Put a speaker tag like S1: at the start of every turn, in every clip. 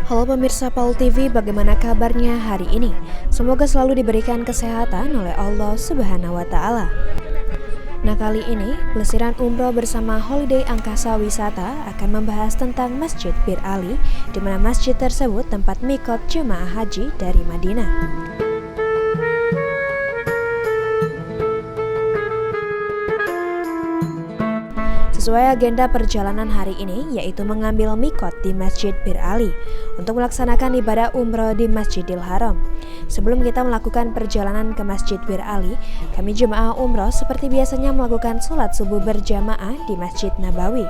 S1: Halo pemirsa Paul TV, bagaimana kabarnya hari ini? Semoga selalu diberikan kesehatan oleh Allah Subhanahu wa Ta'ala. Nah, kali ini pelesiran umroh bersama Holiday Angkasa Wisata akan membahas tentang Masjid Bir Ali, di mana masjid tersebut tempat mikot jemaah haji dari Madinah. Sesuai agenda perjalanan hari ini, yaitu mengambil mikot di Masjid Bir Ali untuk melaksanakan ibadah umroh di Masjidil Haram. Sebelum kita melakukan perjalanan ke Masjid Bir Ali, kami jemaah umroh seperti biasanya melakukan sholat subuh berjamaah di Masjid Nabawi.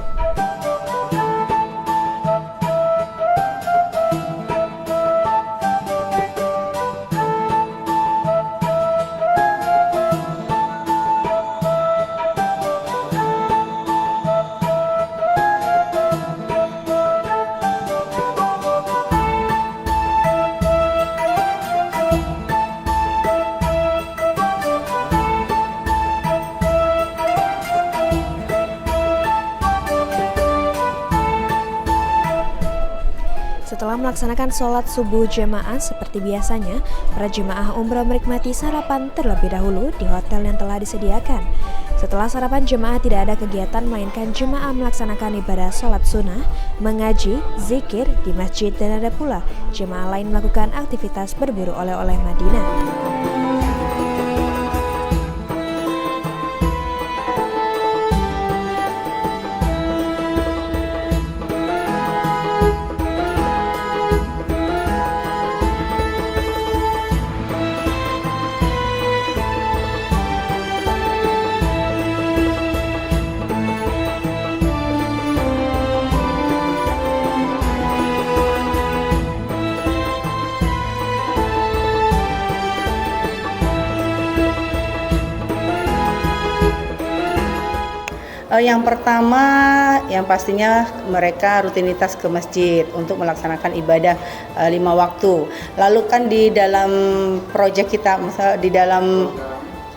S1: Setelah melaksanakan sholat subuh jemaah seperti biasanya, para jemaah umroh menikmati sarapan terlebih dahulu di hotel yang telah disediakan. Setelah sarapan, jemaah tidak ada kegiatan melainkan jemaah melaksanakan ibadah sholat sunnah, mengaji, zikir di masjid, dan ada pula jemaah lain melakukan aktivitas berburu oleh-oleh Madinah.
S2: Yang pertama, yang pastinya mereka rutinitas ke masjid untuk melaksanakan ibadah 5 waktu. Lalu kan di dalam proyek kita, misalnya di dalam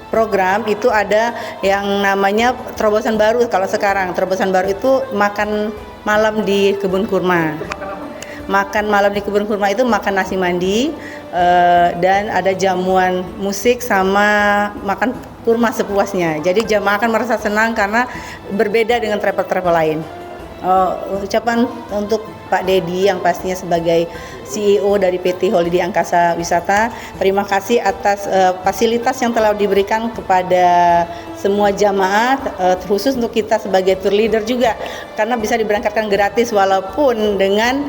S2: program itu ada yang namanya terobosan baru. Kalau sekarang terobosan baru itu makan malam di kebun kurma. Makan malam di kebun kurma itu makan nasi mandi dan ada jamuan musik sama makan kurma sepuasnya. Jadi jamaah akan merasa senang karena berbeda dengan travel-travel lain. Ucapan untuk Pak Dedi yang pastinya sebagai CEO dari PT Holiday Angkasa Wisata, terima kasih atas fasilitas yang telah diberikan kepada semua jamaah, khusus untuk kita sebagai tour leader juga, karena bisa diberangkatkan gratis walaupun dengan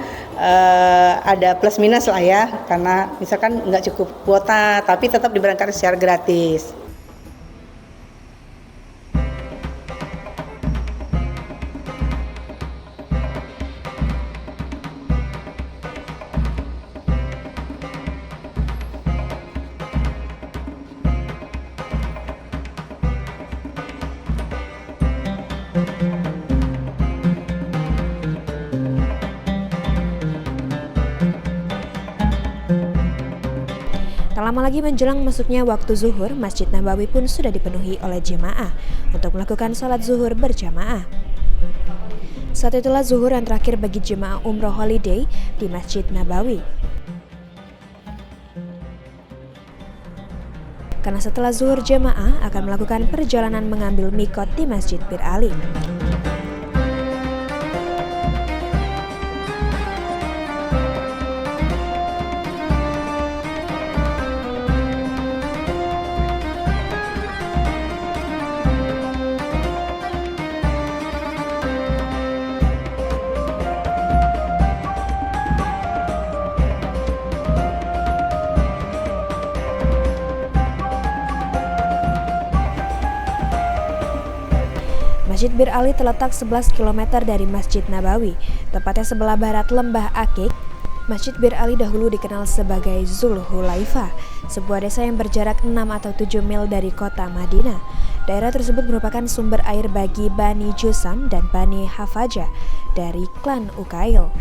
S2: ada plus minus lah ya, karena misalkan nggak cukup kuota, tapi tetap diberangkatkan secara gratis.
S1: Tak lama lagi menjelang masuknya waktu zuhur, Masjid Nabawi pun sudah dipenuhi oleh jemaah untuk melakukan sholat zuhur berjamaah. Saat itulah zuhur yang terakhir bagi jemaah umroh holiday di Masjid Nabawi. Karena setelah zuhur, jemaah akan melakukan perjalanan mengambil mikot di Masjid Bir Ali. Masjid Bir Ali terletak 11 km dari Masjid Nabawi, tepatnya sebelah barat Lembah Akik. Masjid Bir Ali dahulu dikenal sebagai Zulhulaifah, sebuah desa yang berjarak 6 atau 7 mil dari kota Madinah. Daerah tersebut merupakan sumber air bagi Bani Jusam dan Bani Hafaja dari klan Ukail.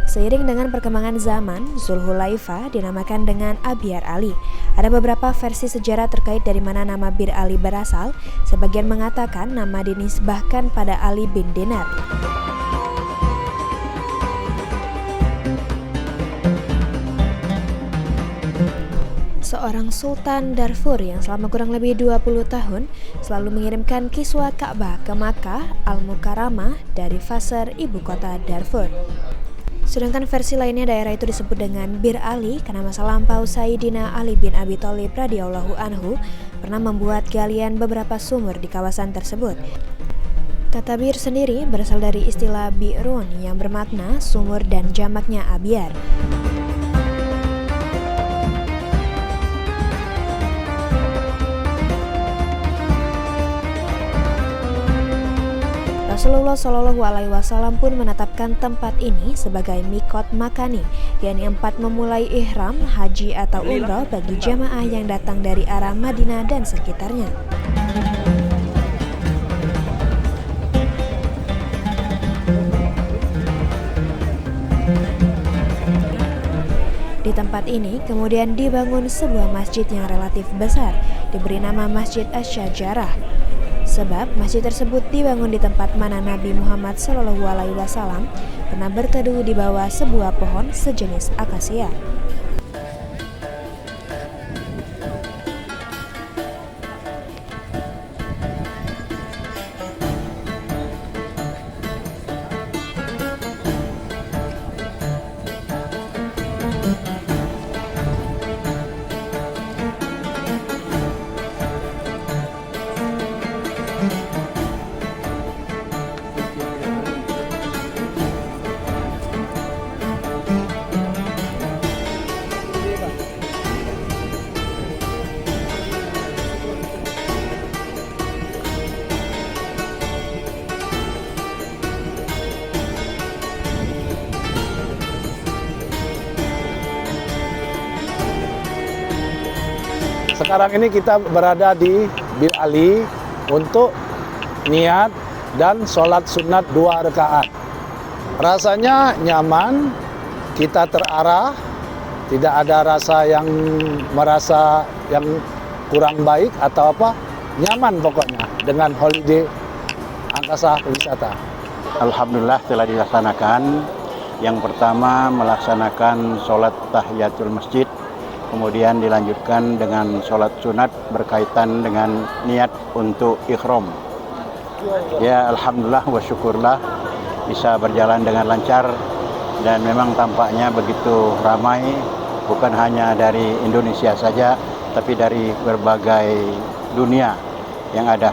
S1: Seiring dengan perkembangan zaman, Zulhulaifah dinamakan dengan Abyar Ali. Ada beberapa versi sejarah terkait dari mana nama Bir Ali berasal. Sebagian mengatakan nama dinisbahkan pada Ali bin Dinar. Seorang Sultan Darfur yang selama kurang lebih 20 tahun selalu mengirimkan kiswah Ka'bah ke Makkah Al-Mukarramah dari Fasr, ibu kota Darfur. Sedangkan versi lainnya daerah itu disebut dengan Bir Ali karena masa lampau Sayyidina Ali bin Abi Thalib radhiyallahu anhu pernah membuat galian beberapa sumur di kawasan tersebut. Kata Bir sendiri berasal dari istilah bi'run yang bermakna sumur dan jamaknya abyar. Rasulullah Shallallahu Alaihi Wasallam pun menetapkan tempat ini sebagai mikot makani, yakni tempat memulai ihram, haji atau umrah bagi jamaah yang datang dari arah Madinah dan sekitarnya. Di tempat ini kemudian dibangun sebuah masjid yang relatif besar, diberi nama Masjid Asy-Syajarah. Sebab masjid tersebut dibangun di tempat mana Nabi Muhammad SAW pernah berteduh di bawah sebuah pohon sejenis akasia.
S3: Sekarang ini kita berada di Bir Ali untuk niat dan sholat sunat 2 rakaat. Rasanya nyaman, kita terarah, tidak ada rasa yang merasa yang kurang baik atau apa, nyaman pokoknya dengan holiday angkasa wisata.
S4: Alhamdulillah telah dilaksanakan. Yang pertama melaksanakan sholat tahiyatul masjid, kemudian dilanjutkan dengan sholat sunat berkaitan dengan niat untuk ikhram. Ya alhamdulillah wa syukurlah bisa berjalan dengan lancar dan memang tampaknya begitu ramai, bukan hanya dari Indonesia saja tapi dari berbagai dunia yang ada.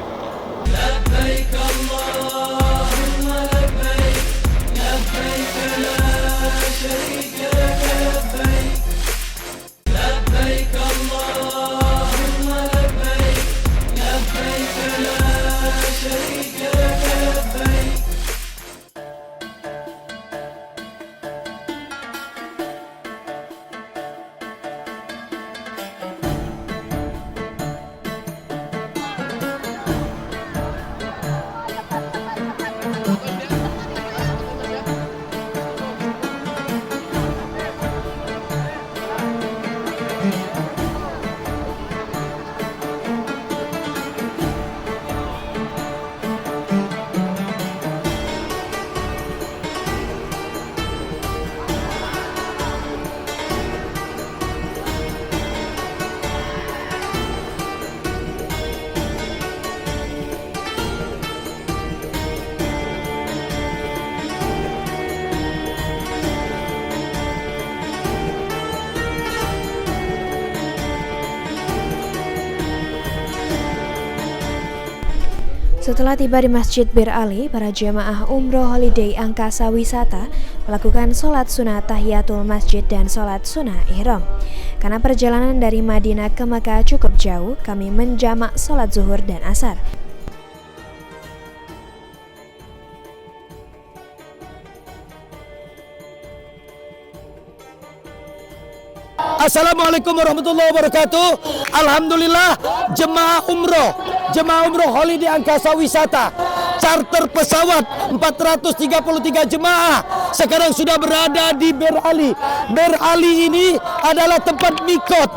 S1: Setelah tiba di Masjid Bir Ali, para jemaah umroh holiday angkasa wisata melakukan sholat sunnah tahiyatul masjid dan sholat sunnah ihram. Karena perjalanan dari Madinah ke Makkah cukup jauh, kami menjamak sholat zuhur dan asar.
S5: Assalamualaikum warahmatullahi wabarakatuh. Alhamdulillah, jemaah umroh Holiday Angkasa Wisata charter pesawat 433 jemaah sekarang sudah berada di Ber Ali. Ber Ali ini adalah tempat mikot,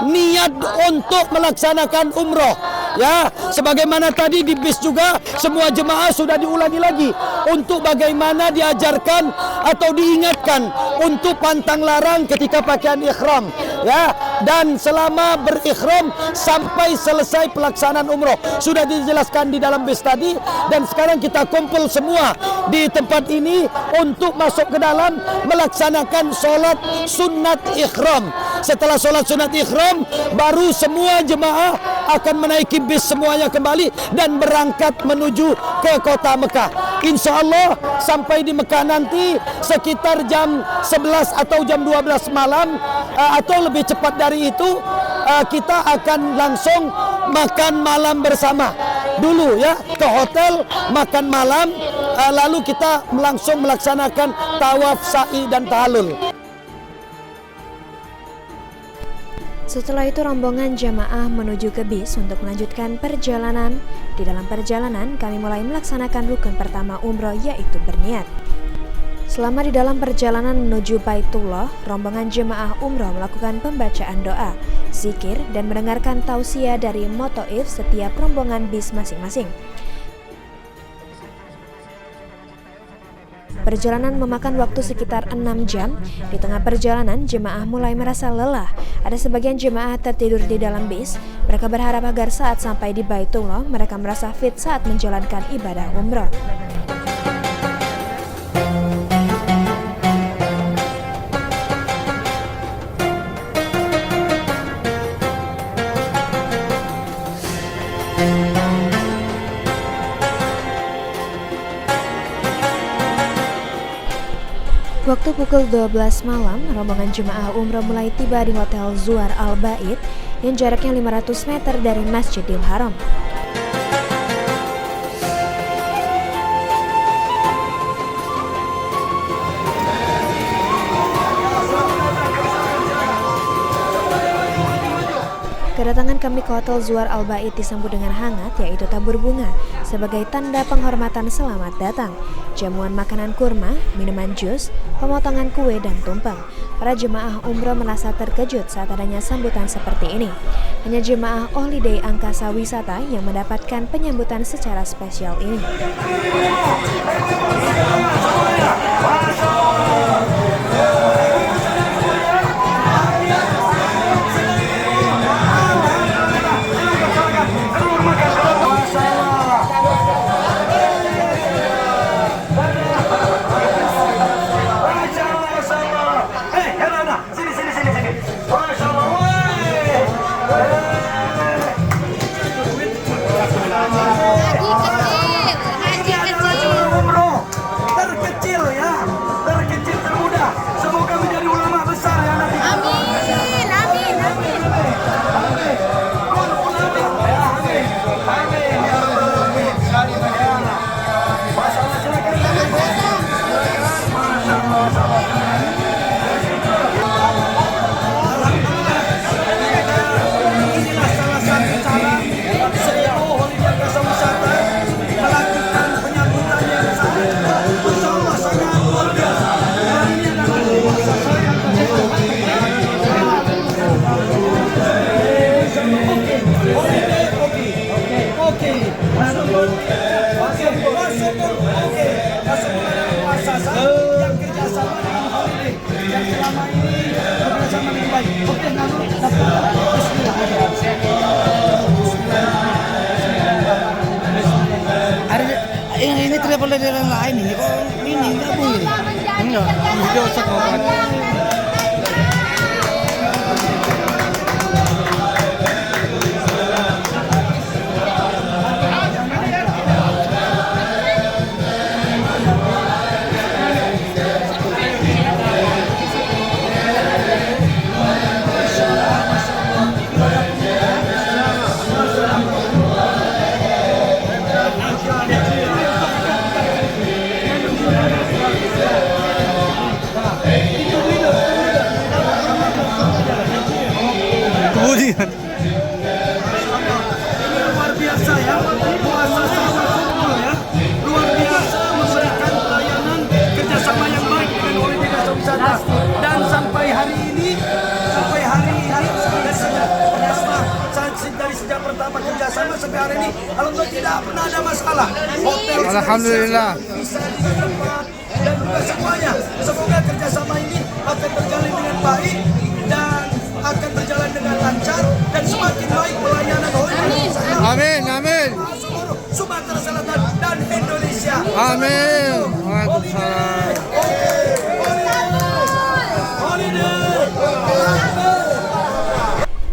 S5: niat untuk melaksanakan umroh. Ya, sebagaimana tadi di bis juga semua jemaah sudah diulangi lagi untuk bagaimana diajarkan atau diingatkan untuk pantang larang ketika pakaian ihram. Ya, dan selama berikhram sampai selesai pelaksanaan umroh sudah dijelaskan di dalam bis tadi, dan sekarang kita kumpul semua di tempat ini untuk masuk ke dalam melaksanakan sholat sunat ikhram. Setelah sholat sunat ikhram, baru semua jemaah akan menaiki bis semuanya kembali dan berangkat menuju ke kota Mekah. Insya Allah sampai di Mekah nanti sekitar jam 11 atau jam 12 malam atau lebih cepat dari itu, kita akan langsung makan malam bersama dulu ya, ke hotel makan malam, lalu kita langsung melaksanakan tawaf, sa'i dan tahallul.
S1: Setelah itu rombongan jamaah menuju ke bis untuk melanjutkan perjalanan. Di dalam perjalanan kami mulai melaksanakan rukun pertama umroh, yaitu berniat. Selama di dalam perjalanan menuju Baitullah, rombongan jemaah umroh melakukan pembacaan doa, zikir, dan mendengarkan tausiah dari motoif setiap rombongan bis masing-masing. Perjalanan memakan waktu sekitar 6 jam. Di tengah perjalanan, jemaah mulai merasa lelah. Ada sebagian jemaah tertidur di dalam bis. Mereka berharap agar saat sampai di Baitullah, mereka merasa fit saat menjalankan ibadah umroh. Waktu pukul 12 malam, rombongan jemaah umroh mulai tiba di Hotel Zuar Al Bait yang jaraknya 500 meter dari Masjidil Haram. Kedatangan kami ke Hotel Zuar Al Bait disambut dengan hangat, yaitu tabur bunga sebagai tanda penghormatan selamat datang, jamuan makanan kurma, minuman jus, pemotongan kue dan tumpeng. Para jemaah umroh merasa terkejut saat adanya sambutan seperti ini. Hanya jemaah Holiday Angkasa Wisata yang mendapatkan penyambutan secara spesial ini.
S6: Ini travel dari yang lain ini kok ini gabung ini. Enggak, video sekolah.
S5: wisata. Dan sampai hari ini dari sejak pertama kerjasama sampai hari ini, alhamdulillah tidak pernah ada masalah. Hotel
S6: Alhamdulillah.
S5: bisa didapat dan juga semuanya. Semoga kerjasama ini akan berjalan dengan baik dan akan berjalan dengan lancar dan semakin baik pelayanan hotel.
S6: Amin, amin.
S5: Seluruh Sumatera Selatan dan Indonesia.
S6: Amin. Waalaikumsalam.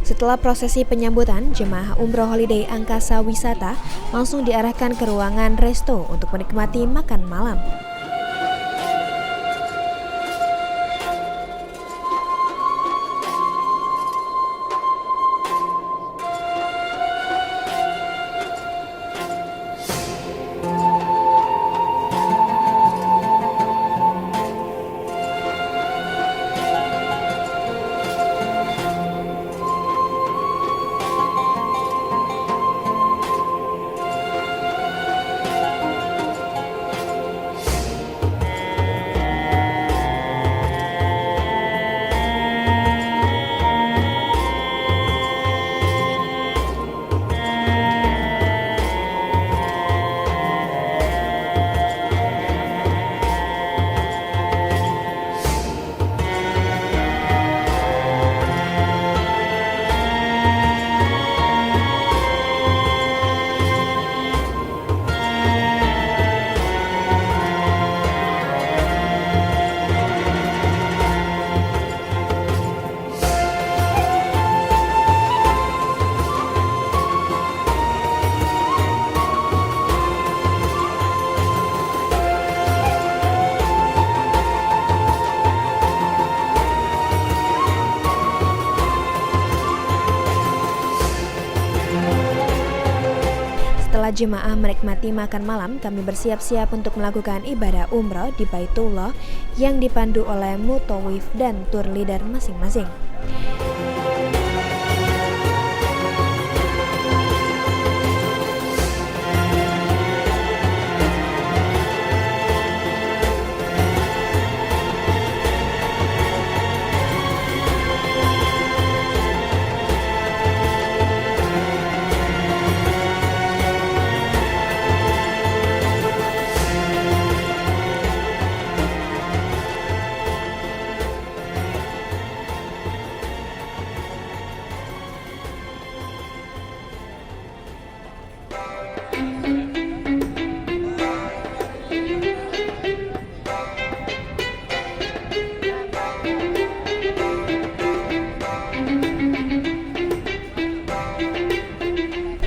S1: Setelah prosesi penyambutan, jemaah umroh holiday Angkasa Wisata langsung diarahkan ke ruangan resto untuk menikmati makan malam. Setelah jemaah menikmati makan malam, kami bersiap-siap untuk melakukan ibadah umroh di Baitullah yang dipandu oleh mutawif dan tour leader masing-masing.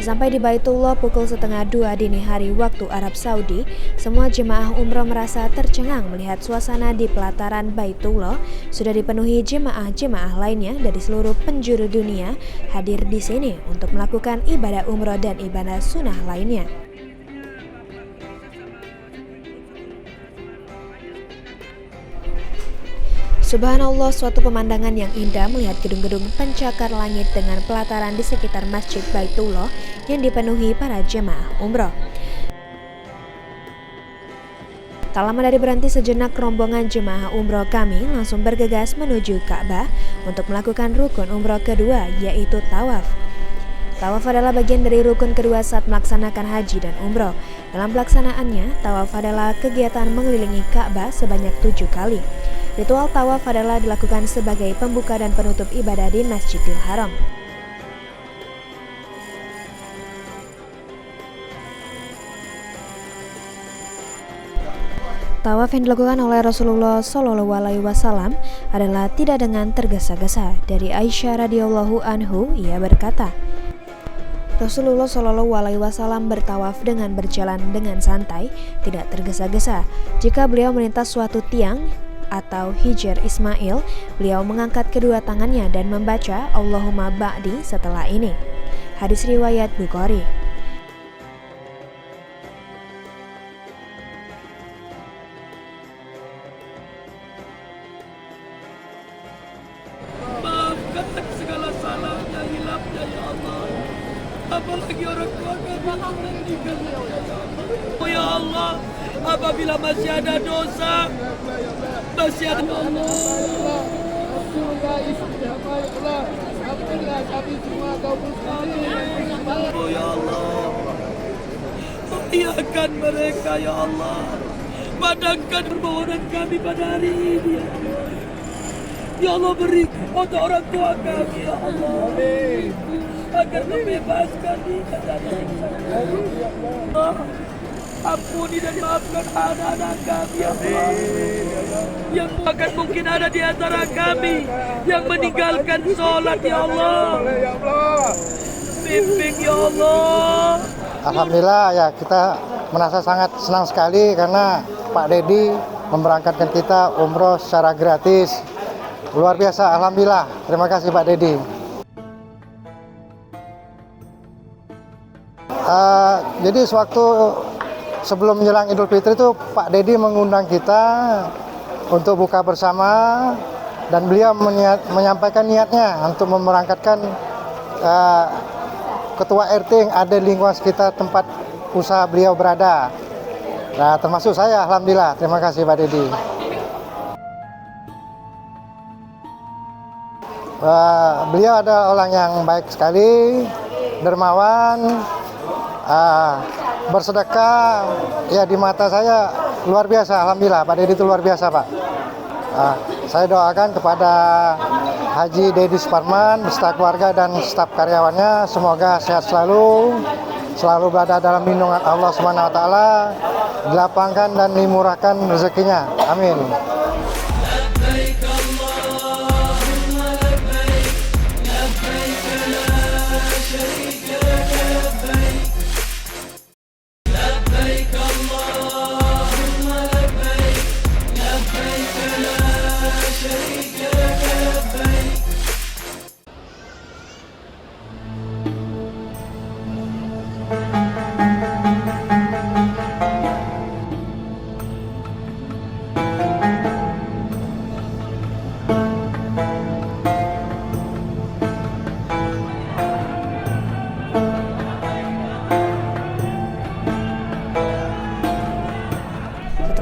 S1: Sampai di Baitullah pukul 1:30 dini hari waktu Arab Saudi, semua jemaah umroh merasa tercengang melihat suasana di pelataran Baitullah sudah dipenuhi jemaah-jemaah lainnya dari seluruh penjuru dunia hadir di sini untuk melakukan ibadah umroh dan ibadah sunnah lainnya. Subhanallah, suatu pemandangan yang indah melihat gedung-gedung pencakar langit dengan pelataran di sekitar Masjid Baitullah yang dipenuhi para jemaah umroh. Tak lama dari berhenti sejenak, rombongan jemaah umroh kami langsung bergegas menuju Ka'bah untuk melakukan rukun umroh kedua, yaitu tawaf. Tawaf adalah bagian dari rukun kedua saat melaksanakan haji dan umroh. Dalam pelaksanaannya, tawaf adalah kegiatan mengelilingi Ka'bah sebanyak 7 kali. Ritual tawaf adalah dilakukan sebagai pembuka dan penutup ibadah di Masjidil Haram. Tawaf yang dilakukan oleh Rasulullah SAW adalah tidak dengan tergesa-gesa. Dari Aisyah radhiyallahu anhu, ia berkata, Rasulullah SAW bertawaf dengan berjalan dengan santai, tidak tergesa-gesa. Jika beliau melintas suatu tiang atau Hijr Ismail, beliau mengangkat kedua tangannya dan membaca Allahumma ba'di setelah ini. Hadis riwayat Bukhari.
S5: Maafkan segala salahnya, hilafnya ya Allah. Apalagi orang tua kami meninggal ya Allah. Oh ya Allah, apabila masih ada dosa Masih ada ya Allah. Oh ya Allah, muliakan mereka ya Allah. Padamkan permohonan kami pada hari ini ya Allah. Ya Allah, beri untuk orang tua kami ya Allah, agar membebaskan dia dari Allah. Ampuni dan maafkan anak-anak kami ya Allah, yang bahkan mungkin ada di antara kami yang meninggalkan sholat ya Allah. Bimbing ya Allah.
S7: Alhamdulillah ya, kita merasa sangat senang sekali karena Pak Dedi memberangkatkan kita umroh secara gratis. Luar biasa, alhamdulillah. Terima kasih Pak Dedi. Jadi sewaktu sebelum menjelang Idul Fitri itu Pak Dedi mengundang kita untuk buka bersama, dan beliau menyampaikan niatnya untuk memberangkatkan ketua RT yang ada di lingkungan sekitar tempat usaha beliau berada. Nah, termasuk saya, alhamdulillah. Terima kasih Pak Dedi. Beliau adalah orang yang baik sekali, dermawan, bersedekah. Ya, di mata saya luar biasa, alhamdulillah. Pak Dedi itu luar biasa, Pak. Saya doakan kepada Haji Dedi Suparman beserta keluarga dan staf karyawannya, semoga sehat selalu berada dalam lindungan Allah Subhanahu wa taala, dilapangkan dan dimurahkan rezekinya. Amin.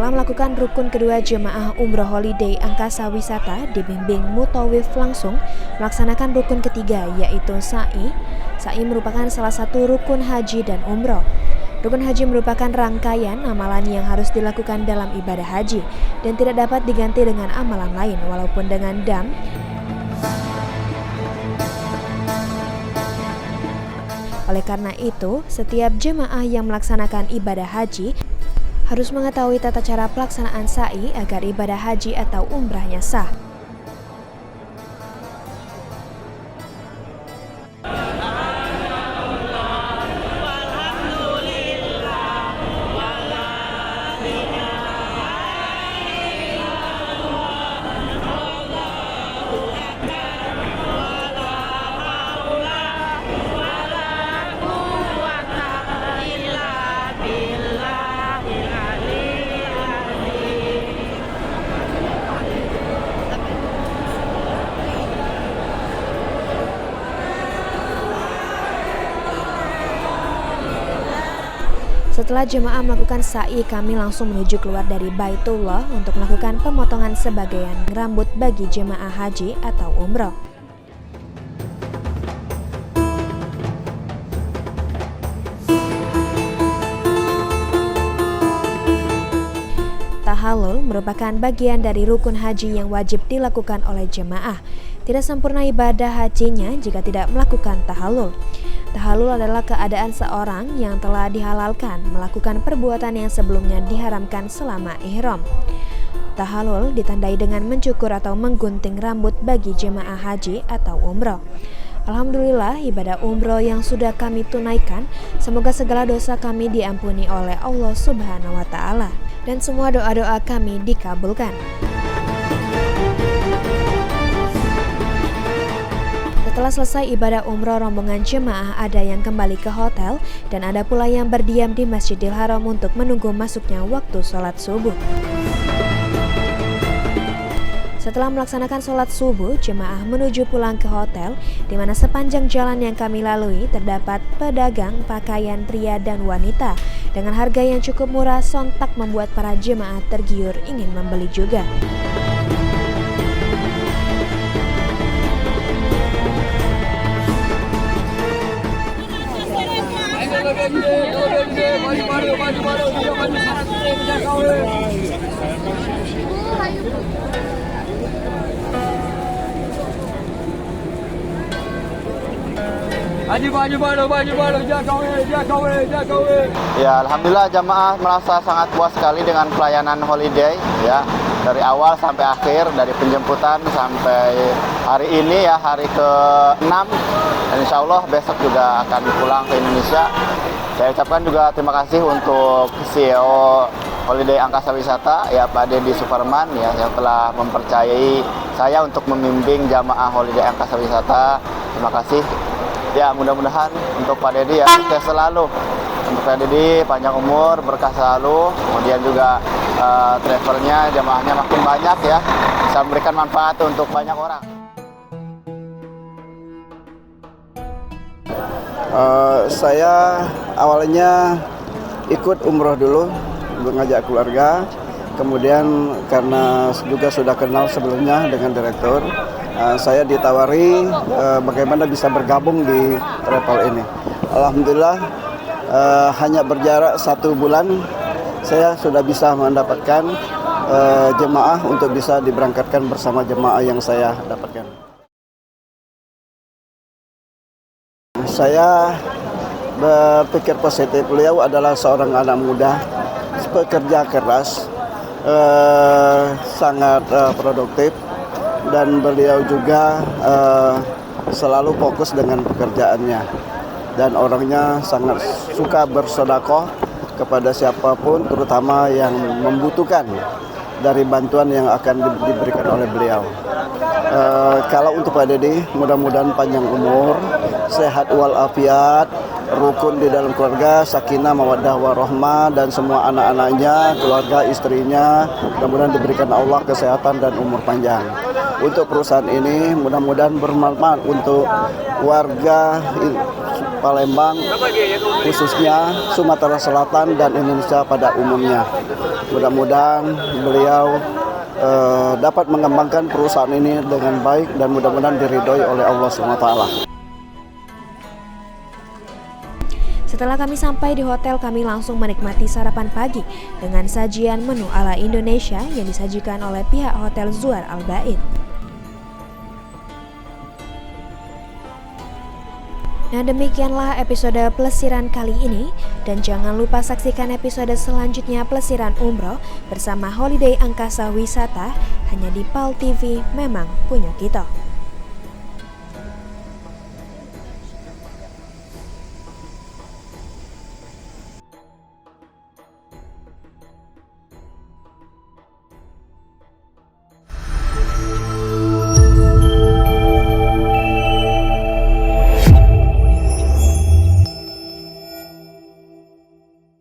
S1: Setelah melakukan rukun kedua, jemaah umroh holiday Angkasa Wisata dibimbing mutawif langsung melaksanakan rukun ketiga, yaitu sa'i. Sa'i merupakan salah satu rukun haji dan umroh. Rukun haji merupakan rangkaian amalan yang harus dilakukan dalam ibadah haji dan tidak dapat diganti dengan amalan lain walaupun dengan dam. Oleh karena itu, setiap jemaah yang melaksanakan ibadah haji harus mengetahui tata cara pelaksanaan sa'i agar ibadah haji atau umrahnya sah. Setelah jemaah melakukan sa'i, kami langsung menuju keluar dari Baitullah untuk melakukan pemotongan sebagian rambut bagi jemaah haji atau umroh. Tahallul merupakan bagian dari rukun haji yang wajib dilakukan oleh jemaah. Tidak sempurna ibadah hajinya jika tidak melakukan tahallul. Tahallul adalah keadaan seorang yang telah dihalalkan melakukan perbuatan yang sebelumnya diharamkan selama ihram. Tahallul ditandai dengan mencukur atau menggunting rambut bagi jemaah haji atau umroh. Alhamdulillah, ibadah umroh yang sudah kami tunaikan, semoga segala dosa kami diampuni oleh Allah Subhanahu wa taala dan semua doa-doa kami dikabulkan. Setelah selesai ibadah umroh, rombongan jemaah ada yang kembali ke hotel dan ada pula yang berdiam di Masjidil Haram untuk menunggu masuknya waktu sholat subuh. Setelah melaksanakan sholat subuh, jemaah menuju pulang ke hotel, di mana sepanjang jalan yang kami lalui terdapat pedagang pakaian pria dan wanita. Dengan harga yang cukup murah, sontak membuat para jemaah tergiur ingin membeli juga.
S8: Ya, alhamdulillah jamaah merasa sangat puas sekali dengan pelayanan holiday ya. Dari awal sampai akhir, dari penjemputan sampai hari ini ya, hari ke-6. Dan insya Allah besok juga akan pulang ke Indonesia. Saya ucapkan juga terima kasih untuk CEO Holiday Angkasa Wisata ya, Pak Deddy Suparman ya, yang telah mempercayai saya untuk membimbing jamaah Holiday Angkasa Wisata. Terima kasih. Ya, mudah-mudahan untuk Pak Deddy ya sukses selalu. Untuk Pak Deddy panjang umur, berkah selalu. Kemudian juga travelnya, jamaahnya makin banyak ya, bisa memberikan manfaat untuk banyak orang.
S9: Saya awalnya ikut umroh dulu untuk ngajak keluarga. Kemudian karena juga sudah kenal sebelumnya dengan direktur, saya ditawari bagaimana bisa bergabung di travel ini. Alhamdulillah hanya berjarak 1 bulan saya sudah bisa mendapatkan jemaah untuk bisa diberangkatkan bersama jemaah yang saya dapatkan. Saya berpikir positif. Beliau adalah seorang anak muda, pekerja keras, sangat produktif, dan beliau juga selalu fokus dengan pekerjaannya, dan orangnya sangat suka bersedekah kepada siapapun, terutama yang membutuhkan dari bantuan yang akan diberikan oleh beliau. Kalau untuk Pak Deddy, mudah-mudahan panjang umur, sehat walafiat, rukun di dalam keluarga, sakinah, mawaddah, warahmah, dan semua anak-anaknya, keluarga, istrinya, mudah-mudahan diberikan Allah kesehatan dan umur panjang. Untuk perusahaan ini mudah-mudahan bermanfaat untuk warga Palembang, khususnya Sumatera Selatan dan Indonesia pada umumnya. Mudah-mudahan beliau dapat mengembangkan perusahaan ini dengan baik dan mudah-mudahan diridhoi oleh Allah SWT.
S1: Setelah kami sampai di hotel, kami langsung menikmati sarapan pagi dengan sajian menu ala Indonesia yang disajikan oleh pihak Hotel Zuar Al Bait. Nah, demikianlah episode Plesiran kali ini, dan jangan lupa saksikan episode selanjutnya Plesiran Umroh bersama Holiday Angkasa Wisata hanya di PAL TV, memang punya kita.